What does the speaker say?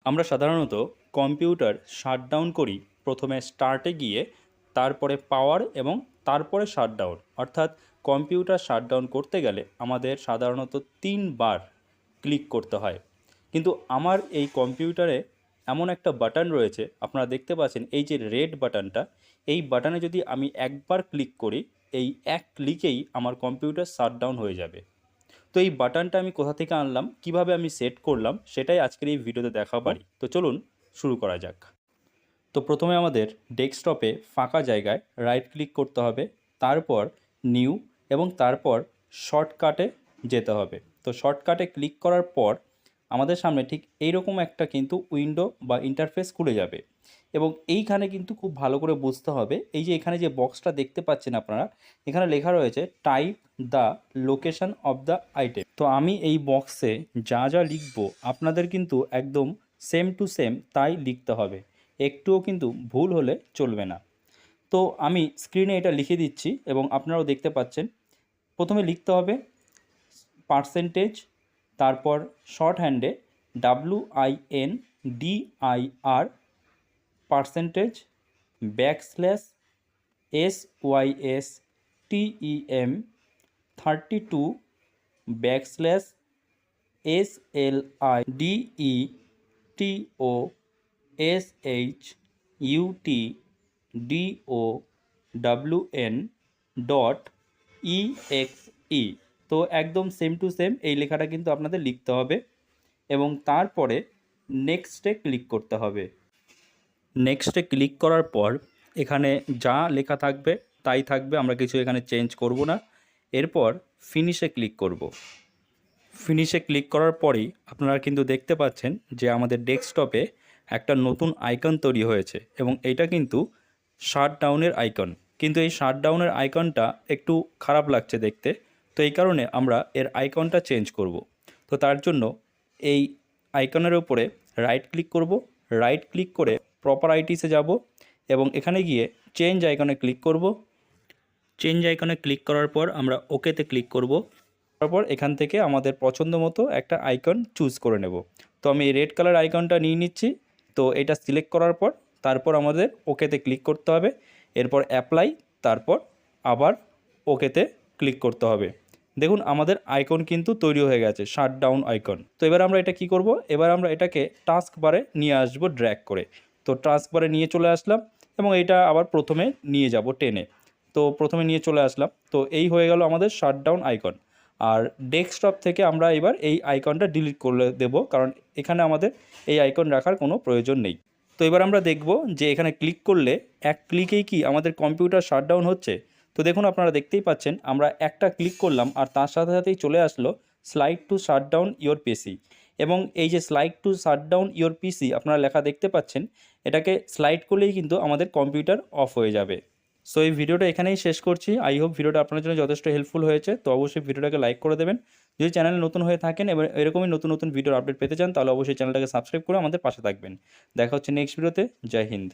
আমরা সাধারণত computer shutdown করি প্রথমে স্টার্টে গিয়ে, তারপরে পাওয়ার এবং তারপরে শাটডাউন। অর্থাৎ কম্পিউটার শাটডাউন করতে গেলে আমাদের সাধারণত 3 বার ক্লিক করতে হয়। কিন্তু আমার এই কম্পিউটারে এমন একটা বাটন রয়েছে, আপনারা দেখতে পাচ্ছেন এই যে রেড বাটনটা, এই বাটনে যদি আমি একবার ক্লিক করি, এই এক ক্লিকেই আমার কম্পিউটার শাটডাউন হয়ে যাবে। তো এই বাটনটা আমি কোথা থেকে আনলাম, কিভাবে আমি সেট করলাম, সেটাই আজকের এই ভিডিওতে দেখাবো। তো চলুন শুরু করা যাক। তো প্রথমে আমাদের ডেস্কটপে ফাঁকা জায়গায় রাইট ক্লিক করতে হবে, তারপর নিউ এবং তারপর শর্টকাটে যেতে হবে। তো শর্টকাটে ক্লিক করার পর আমাদের সামনে ঠিক এইরকম একটা কিন্তু উইন্ডো বা ইন্টারফেস খুলে যাবে এবং এইখানে কিন্তু খুব ভালো করে বুঝতে হবে, এই যে এখানে যে বক্সটা দেখতে পাচ্ছেন আপনারা, এখানে লেখা রয়েছে type the location of the item. তো আমি এই বক্সে যা যা লিখব আপনাদের কিন্তু একদম সেম টু সেম তাই লিখতে হবে, একটুও কিন্তু ভুল হলে চলবে না। তো আমি স্ক্রিনে এটা লিখে দিচ্ছি এবং আপনারাও দেখতে পাচ্ছেন। প্রথমে লিখতে হবে পার্সেন্টেজ, তারপর শর্ট হ্যান্ডে WINDIR percentage, backslash SYSTEM 32 backslash SLIDETOSHUTDOWN.EXE। তো একদম সেম টু সেম এই লেখাটা কিন্তু আপনাদের লিখতে হবে এবং তারপরে নেক্সটে ক্লিক করতে হবে। নেক্সটে ক্লিক করার পর এখানে যা লেখা থাকবে তাই থাকবে, আমরা কিছু এখানে চেঞ্জ করব না। এরপর ফিনিশে ক্লিক করব। ফিনিশে ক্লিক করার পরেই আপনারা কিন্তু দেখতে পাচ্ছেন যে আমাদের ডেস্কটপে একটা নতুন আইকন তৈরি হয়েছে এবং এইটা কিন্তু শাটডাউনের আইকন। কিন্তু এই শাটডাউনের আইকনটা একটু খারাপ লাগছে দেখতে, তো এই কারণে আমরা এর আইকনটা চেঞ্জ করব। তো তার জন্য এই আইকনের উপরে রাইট ক্লিক করব, রাইট ক্লিক করে প্রপার্টিসে যাব এবং এখানে গিয়ে চেঞ্জ আইকনে ক্লিক করব। চেঞ্জ আইকনে ক্লিক করার পর আমরা ওকেতে ক্লিক করব। তারপর এখান থেকে আমাদের পছন্দ মতো একটা আইকন চুজ করে নেব। তো আমি রেড কালার আইকনটা নিয়ে নিচ্ছি। তো এটা সিলেক্ট করার পর তারপর আমাদের ওকেতে ক্লিক করতে হবে, এরপর অ্যাপ্লাই, তারপর আবার ওকেতে ক্লিক করতে হবে। দেখুন আমাদের আইকন কিন্তু তৈরি হয়ে গেছে, শাটডাউন আইকন। তো এবার আমরা এটা কি করব, এবার আমরা এটাকে টাস্ক বারে নিয়ে আসব ড্র্যাগ করে। তো টাস্ক বারে নিয়ে চলে আসলাম এবং এটা আবার প্রথমে নিয়ে যাব টেনে। তো প্রথমে নিয়ে চলে আসলাম। তো এই হয়ে গেল আমাদের শাটডাউন আইকন। আর ডেস্কটপ থেকে আমরা এবার এই আইকনটা ডিলিট করে দেব, কারণ এখানে আমাদের এই আইকন রাখার কোনো প্রয়োজন নেই। তো এবার আমরা দেখব যে এখানে ক্লিক করলে এক ক্লিকেই কি আমাদের কম্পিউটার শাটডাউন হচ্ছে। তো দেখুন আপনারা দেখতেই পাচ্ছেন, আমরা একটা ক্লিক করলাম আর তার সাথে সাথেই চলে আসলো স্লাইড টু শাটডাউন ইওর পিসি। এবং এই যে স্লাইড টু শাটডাউন ইওর পিসি আপনারা লেখা দেখতে পাচ্ছেন, এটাকে স্লাইড করলেই কিন্তু আমাদের কম্পিউটার অফ হয়ে যাবে। সো এই ভিডিওটা এখানেই শেষ করছি। আই হোপ ভিডিওটা আপনার জন্য যথেষ্ট হেল্পফুল হয়েছে। তো অবশ্যই ভিডিওটাকে লাইক করে দেবেন। যদি চ্যানেলে নতুন হয়ে থাকেন এবং এরকমই নতুন নতুন ভিডিওর আপডেট পেতে চান, তাহলে অবশ্যই চ্যানেলটাকে সাবস্ক্রাইব করে আমাদের পাশে থাকবেন। দেখা হচ্ছে নেক্সট ভিডিওতে। জয় হিন্দ।